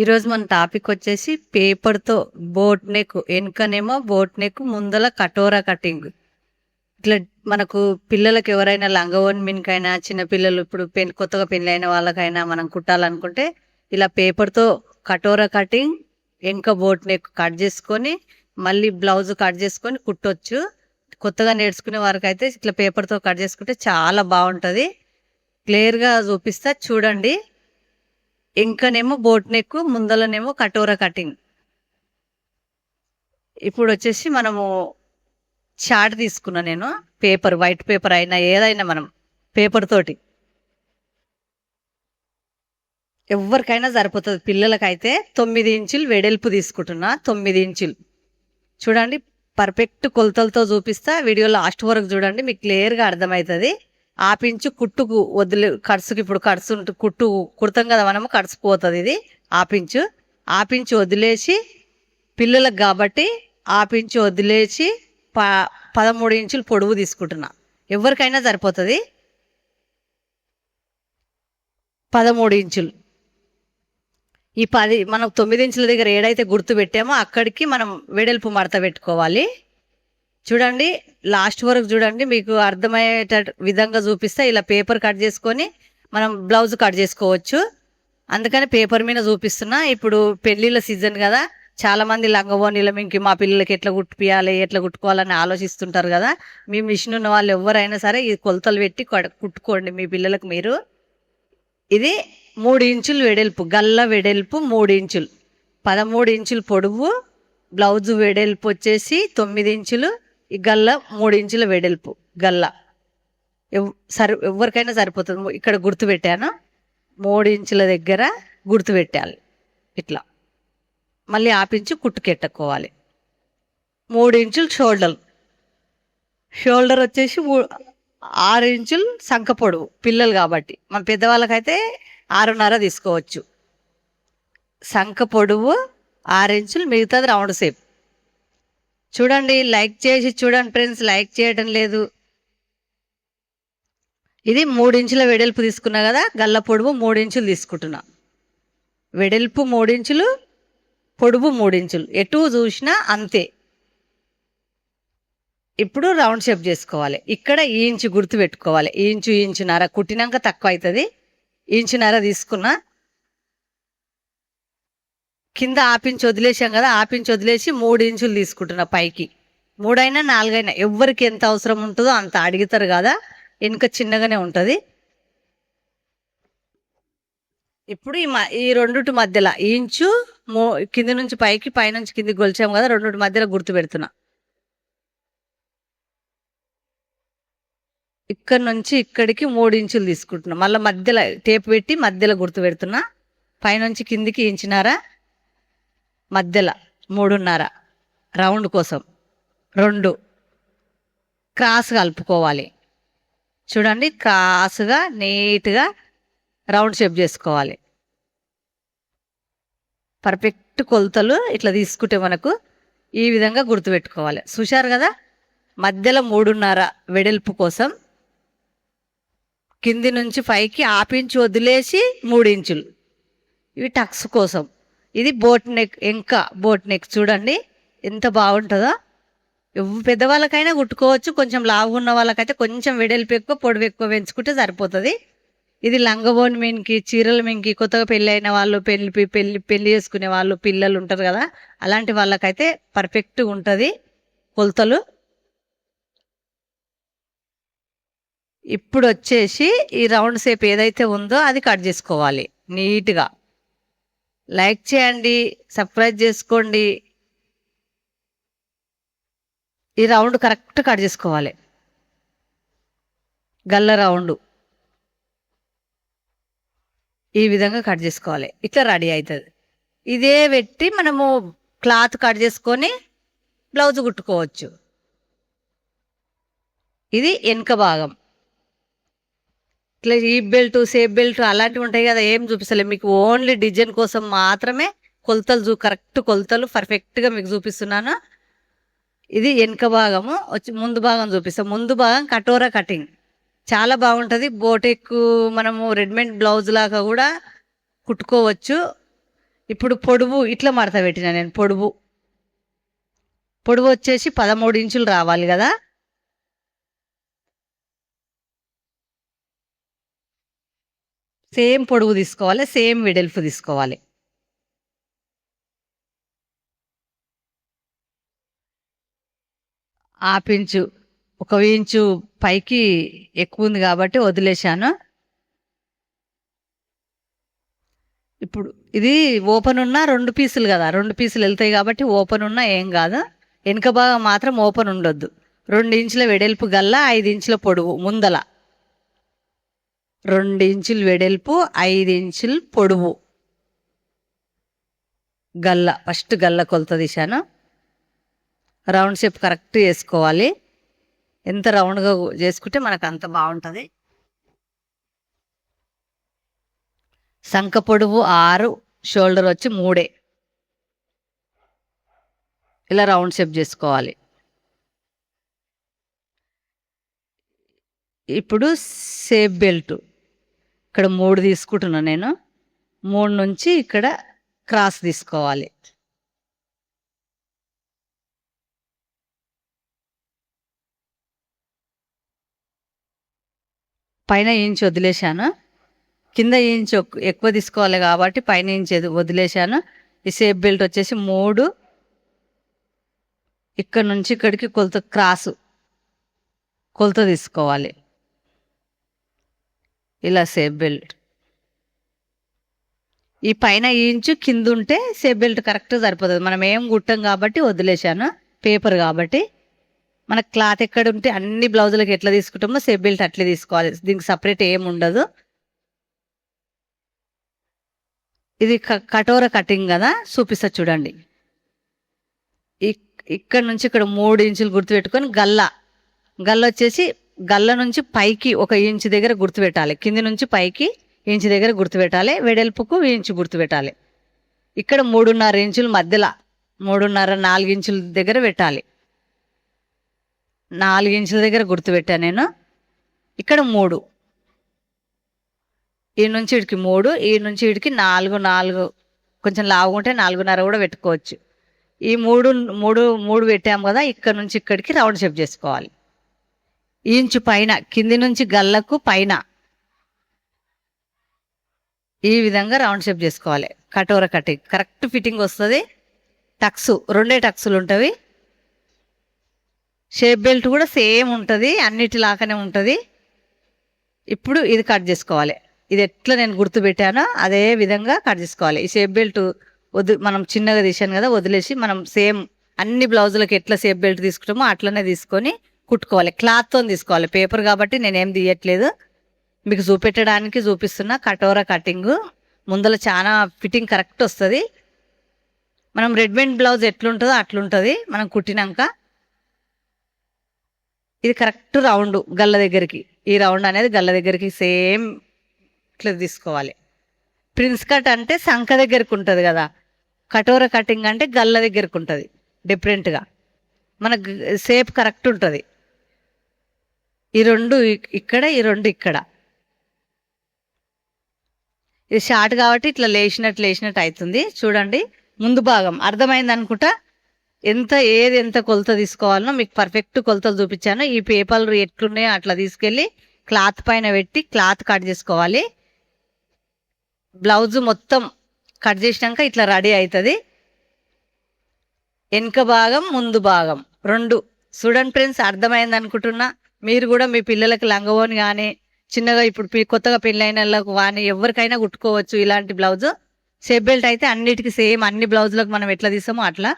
ఈరోజు మన టాపిక్ వచ్చేసి పేపర్తో బోట్ నెక్, వెనుకనేమో బోట్ నెక్, ముందల కటోరా కటింగ్. ఇట్లా మనకు పిల్లలకి ఎవరైనా లంగవోని మీనికైనా, చిన్నపిల్లలు ఇప్పుడు కొత్తగా పెళ్ళైన వాళ్ళకైనా మనం కుట్టాలనుకుంటే ఇలా పేపర్తో కటోరా కటింగ్, వెనుక బోట్ నెక్ కట్ చేసుకొని మళ్ళీ బ్లౌజ్ కట్ చేసుకొని కుట్టొచ్చు. కొత్తగా నేర్చుకునే వారికి అయితే ఇట్లా పేపర్తో కట్ చేసుకుంటే చాలా బాగుంటుంది. క్లియర్గా చూపిస్తా చూడండి. ఇంకనేమో బోట్ నెక్, ముందలనేమో కటోరా కటింగ్. ఇప్పుడు వచ్చేసి మనము చార్ట్ తీసుకున్నా నేను, పేపర్, వైట్ పేపర్ అయినా ఏదైనా మనం పేపర్ తోటి ఎవరికైనా సరిపోతుంది. పిల్లలకైతే 9 ఇంచులు వెడల్పు తీసుకుంటున్నా. 9 ఇంచులు చూడండి, పర్ఫెక్ట్ కొలతలతో చూపిస్తా. వీడియో లాస్ట్ వరకు చూడండి, మీకు క్లియర్గా అర్థమవుతుంది. ఆపించు కుట్టుకు వదిలే కడుసుకి, ఇప్పుడు కడుసు కుట్టు కుడతాం కదా మనము, కడుసుపోతుంది. ఇది ఆపించు వదిలేసి, పిల్లలకు కాబట్టి ఆపించు వదిలేసి 13 ఇంచులు పొడవు తీసుకుంటున్నా. ఎవరికైనా సరిపోతుంది 13 ఇంచులు. ఈ 10 మనం 9 ఇంచుల దగ్గర ఏడైతే గుర్తు పెట్టామో అక్కడికి మనం వెడల్పు మడత పెట్టుకోవాలి. చూడండి, లాస్ట్ వరకు చూడండి, మీకు అర్థమయ్యేట విధంగా చూపిస్తా. ఇలా పేపర్ కట్ చేసుకొని మనం బ్లౌజ్ కట్ చేసుకోవచ్చు. అందుకని పేపర్ మీద చూపిస్తున్నా. ఇప్పుడు పెళ్ళిళ్ళ సీజన్ కదా, చాలామంది లంగవోనీల మింకి మా పిల్లలకి ఎట్లా కుట్టిపియాలి, ఎట్లా కుట్టుకోవాలని ఆలోచిస్తుంటారు కదా. మీ మిషన్ ఉన్న వాళ్ళు ఎవరైనా సరే ఈ కొలతలు పెట్టి కుట్టుకోండి మీ పిల్లలకు మీరు. ఇది 3 ఇంచులు వెడల్పు, గల్ల వెడల్పు 3 ఇంచులు, 13 ఇంచులు పొడవు. బ్లౌజ్ వెడల్పు వచ్చేసి 9 ఇంచులు. ఈ గల్ల 3 ఇంచుల వెడల్పు గల్ల. ఎవరికైనా సరిపోతుంది. ఇక్కడ గుర్తు పెట్టాను, 3 ఇంచుల దగ్గర గుర్తు పెట్టాలి. ఇట్లా మళ్ళీ ఆపించి కుట్టుకెట్టుకోవాలి. 3 ఇంచులు షోల్డర్ వచ్చేసి 6 ఇంచులు సంక పొడవు. పిల్లలు కాబట్టి మన పెద్దవాళ్ళకైతే 6.5 తీసుకోవచ్చు. సంక పొడవు 6 ఇంచులు, మిగతాది రౌండ్ షేప్. చూడండి, లైక్ చేసి చూడండి ఫ్రెండ్స్, లైక్ చేయడం లేదు. ఇది 3 ఇంచుల వెడల్పు తీసుకున్నా కదా, గల్ల పొడవు 3 ఇంచులు తీసుకుంటున్నా. వెడల్పు 3 ఇంచులు, పొడవు 3 ఇంచులు, ఎటు చూసినా అంతే. ఇప్పుడు రౌండ్ షేప్ చేసుకోవాలి. ఇక్కడ ఇంచు గుర్తు పెట్టుకోవాలి. ఇంచున్నర కుట్టినాక తక్కువ అవుతుంది. ఇంచున్నర తీసుకున్నా. కింద ఆపించి వదిలేసాం కదా, ఆపించి వదిలేసి 3 ఇంచులు తీసుకుంటున్నా పైకి. 3 అయినా 4 అయినా ఎవరికి ఎంత అవసరం ఉంటుందో అంత అడుగుతారు కదా, వెనుక చిన్నగానే ఉంటుంది. ఇప్పుడు ఈ రెండుటి మధ్యలో ఇంచు, కింది నుంచి పైకి, పైనుంచి కిందికి గొలిచాం కదా, రెండుటి మధ్యలో గుర్తు పెడుతున్నా. ఇక్కడ నుంచి ఇక్కడికి 3 ఇంచులు తీసుకుంటున్నా. మళ్ళీ మధ్యలో టేప్ పెట్టి మధ్యలో గుర్తు పెడుతున్నా. పైనుంచి కిందికి ఇంచున్నర, మధ్యలో 3.5 రౌండ్ కోసం. 2 క్రాస్ కలుపుకోవాలి. చూడండి, క్రాస్గా నీట్గా రౌండ్ షేప్ చేసుకోవాలి. పర్ఫెక్ట్ కొలతలు ఇట్లా తీసుకుంటే మనకు ఈ విధంగా గుర్తుపెట్టుకోవాలి. చూశారు కదా, మధ్యలో 3.5 వెడల్పు కోసం, కింది నుంచి పైకి ఆపించి వదిలేసి 3 ఇంచులు. ఇవి టక్స్ కోసం. ఇది బోట్ నెక్, ఇంకా బోట్ నెక్ చూడండి ఎంత బాగుంటుందో. పెద్దవాళ్ళకైనా కుట్టుకోవచ్చు. కొంచెం లావుగా ఉన్న వాళ్ళకైతే కొంచెం వెడల్పు ఎక్కువ, పొడవు ఎక్కువ పెంచుకుంటే సరిపోతుంది. ఇది లంగబోని మీన్కి, చీరల మీన్కి, కొత్తగా పెళ్ళి అయిన వాళ్ళు, పెళ్ళి చేసుకునే వాళ్ళు, పిల్లలు ఉంటారు కదా, అలాంటి వాళ్ళకైతే పర్ఫెక్ట్గా ఉంటుంది కొలతలు. ఇప్పుడు వచ్చేసి ఈ రౌండ్ షేప్ ఏదైతే ఉందో అది కట్ చేసుకోవాలి నీట్గా. లైక్ చేయండి, సబ్స్క్రైబ్ చేసుకోండి. ఈ రౌండ్ కరెక్ట్ కట్ చేసుకోవాలి. గల్ల రౌండ్ ఈ విధంగా కట్ చేసుకోవాలి. ఇట్లా రెడీ అవుతుంది. ఇదే పెట్టి మనము క్లాత్ కట్ చేసుకొని బ్లౌజ్ కుట్టుకోవచ్చు. ఇది వెనుక భాగం. ఇట్లా ఈ బెల్ట్, సేఫ్ బెల్ట్ అలాంటివి ఉంటాయి కదా, ఏం చూపిస్తలే మీకు. ఓన్లీ డిజైన్ కోసం మాత్రమే కొలతలు, కరెక్ట్ కొలతలు పర్ఫెక్ట్గా మీకు చూపిస్తున్నాను. ఇది వెనుక భాగము. వచ్చి ముందు భాగం చూపిస్తాం. ముందు భాగం కటోరా కటింగ్ చాలా బాగుంటుంది. బోటెక్ మనము రెడీమేడ్ బ్లౌజ్ లాగా కూడా కుట్టుకోవచ్చు. ఇప్పుడు పొడవు ఇట్లా మడత పెట్టిన నేను. పొడవు వచ్చేసి 13 ఇంచులు రావాలి కదా. సేమ్ పొడవు తీసుకోవాలి, సేమ్ వెడల్పు తీసుకోవాలి. హాఫ్ ఇంచు, 1 ఇంచు పైకి ఎక్కువ ఉంది కాబట్టి వదిలేశాను. ఇప్పుడు ఇది ఓపెన్ ఉన్న 2 పీసులు కదా, 2 పీసులు వెళ్తాయి కాబట్టి ఓపెన్ ఉన్నా ఏం కాదు. వెనుక భాగం మాత్రం ఓపెన్ ఉండొద్దు. 2 ఇంచుల వెడల్పు గల్ల, 5 ఇంచుల పొడవు ముందల. 2 ఇంచులు వెడల్పు, 5 ఇంచులు పొడవు గల్ల. ఫస్ట్ గల్ల కొలత తీశాను. రౌండ్ షేప్ కరెక్ట్ చేసుకోవాలి. ఎంత రౌండ్గా చేసుకుంటే మనకు అంత బాగుంటుంది. సంక పొడవు 6, షోల్డర్ వచ్చి 3. ఇలా రౌండ్ షేప్ చేసుకోవాలి. ఇప్పుడు సేఫ్ బెల్ట్ ఇక్కడ 3 తీసుకుంటున్నాను నేను. 3 నుంచి ఇక్కడ క్రాస్ తీసుకోవాలి. పైన ఇంచు వదిలేశాను, కింద ఇంచు ఎక్కువ తీసుకోవాలి కాబట్టి పైన ఇంచు వదిలేశాను. ఈ సేఫ్ బెల్ట్ వచ్చేసి 3, ఇక్కడ నుంచి ఇక్కడికి కొలత తీసుకోవాలి. ఇలా సేఫ్ బెల్ట్. ఈ పైన ఇంచు కింద ఉంటే సేఫ్ బెల్ట్ కరెక్ట్ సరిపోతుంది. మనం ఏం కుట్టాం కాబట్టి వదిలేశాను, పేపర్ కాబట్టి. మన క్లాత్ ఎక్కడ ఉంటే అన్ని బ్లౌజులకు ఎట్లా తీసుకుంటామో సేఫ్ బెల్ట్ అట్లే తీసుకోవాలి. దీనికి సపరేట్ ఏం ఉండదు. ఇది కటోర కటింగ్ కదా, చూపిస్తా చూడండి. ఇక్కడ నుంచి ఇక్కడ 3 ఇంచులు గుర్తుపెట్టుకొని గల్ల వచ్చేసి గల్ల నుంచి పైకి 1 ఇంచు దగ్గర గుర్తుపెట్టాలి. కింది నుంచి పైకి ఇంచు దగ్గర గుర్తుపెట్టాలి. వెడల్పుకు ఇంచు గుర్తుపెట్టాలి. ఇక్కడ 3.5 ఇంచుల మధ్యలో 3.5, 4 ఇంచుల దగ్గర పెట్టాలి. 4 ఇంచుల దగ్గర గుర్తుపెట్టాను నేను. ఇక్కడ 3, ఈ నుంచి ఇడికి 3, ఈ నుంచి ఇడికి 4, కొంచెం లావుగా ఉంటే 4.5 కూడా పెట్టుకోవచ్చు. ఈ 3 పెట్టాము కదా, ఇక్కడ నుంచి ఇక్కడికి రౌండ్ షేప్ చేసుకోవాలి. ఇంచు పైన, కింది నుంచి గల్లకు పైన ఈ విధంగా రౌండ్ షేప్ చేసుకోవాలి. కటోర కటింగ్ కరెక్ట్ ఫిట్టింగ్ వస్తుంది. టక్స్ 2 టక్సులు ఉంటుంది. షేప్ బెల్ట్ కూడా సేమ్ ఉంటుంది, అన్నిటిలాగానే ఉంటుంది. ఇప్పుడు ఇది కట్ చేసుకోవాలి. ఇది ఎట్లా నేను గుర్తుపెట్టానో అదే విధంగా కట్ చేసుకోవాలి. ఈ షేప్ బెల్ట్ మనం చిన్నగా తీసాను కదా, వదిలేసి మనం సేమ్ అన్ని బ్లౌజులకు ఎట్లా షేప్ బెల్ట్ తీసుకుంటామో అట్లనే తీసుకొని కుట్టుకోవాలి. క్లాత్తో తీసుకోవాలి, పేపర్ కాబట్టి నేనేం తీయట్లేదు, మీకు చూపెట్టడానికి చూపిస్తున్నా. కటోరా కటింగ్ ముందర చాలా ఫిట్టింగ్ కరెక్ట్ వస్తుంది. మనం రెడీమేడ్ బ్లౌజ్ ఎట్లుంటుందో అట్లుంటుంది మనం కుట్టినాక. ఇది కరెక్ట్ రౌండ్ గల్ల దగ్గరికి, ఈ రౌండ్ అనేది గల్ల దగ్గరికి సేమ్ ఇట్లా తీసుకోవాలి. ప్రిన్స్ కట్ అంటే సంఖ దగ్గరికి ఉంటుంది కదా, కటోర కటింగ్ అంటే గల్ల దగ్గరికి ఉంటుంది డిఫరెంట్గా. మన షేప్ కరెక్ట్ ఉంటుంది. ఈ 2 ఇక్కడ, ఈ 2 ఇక్కడ. ఇది షార్ట్ కాబట్టి ఇట్లా లేచినట్టు అవుతుంది. చూడండి, ముందు భాగం అర్థమైంది అనుకుంటా. ఏది ఎంత కొలత తీసుకోవాలనో మీకు పర్ఫెక్ట్ కొలతలు చూపించాను. ఈ పేపర్లు ఎట్లున్నాయో అట్లా తీసుకెళ్ళి క్లాత్ పైన పెట్టి క్లాత్ కట్ చేసుకోవాలి. బ్లౌజ్ మొత్తం కట్ చేసినాక ఇట్లా రెడీ అవుతుంది. వెనుక భాగం ముందు భాగం 2 చూడండి ఫ్రెండ్స్, అర్థమైంది అనుకుంటున్నా. మీరు కూడా మీ పిల్లలకి లంగవోని కానీ చిన్నగా ఇప్పుడు కొత్తగా పెళ్ళైన వాళ్ళకు కానీ ఎవరికైనా కుట్టుకోవచ్చు ఇలాంటి బ్లౌజ్. షేప్ బెల్ట్ అయితే అన్నిటికీ సేమ్, అన్ని బ్లౌజులకు మనం ఎట్లా తీసామో అట్లా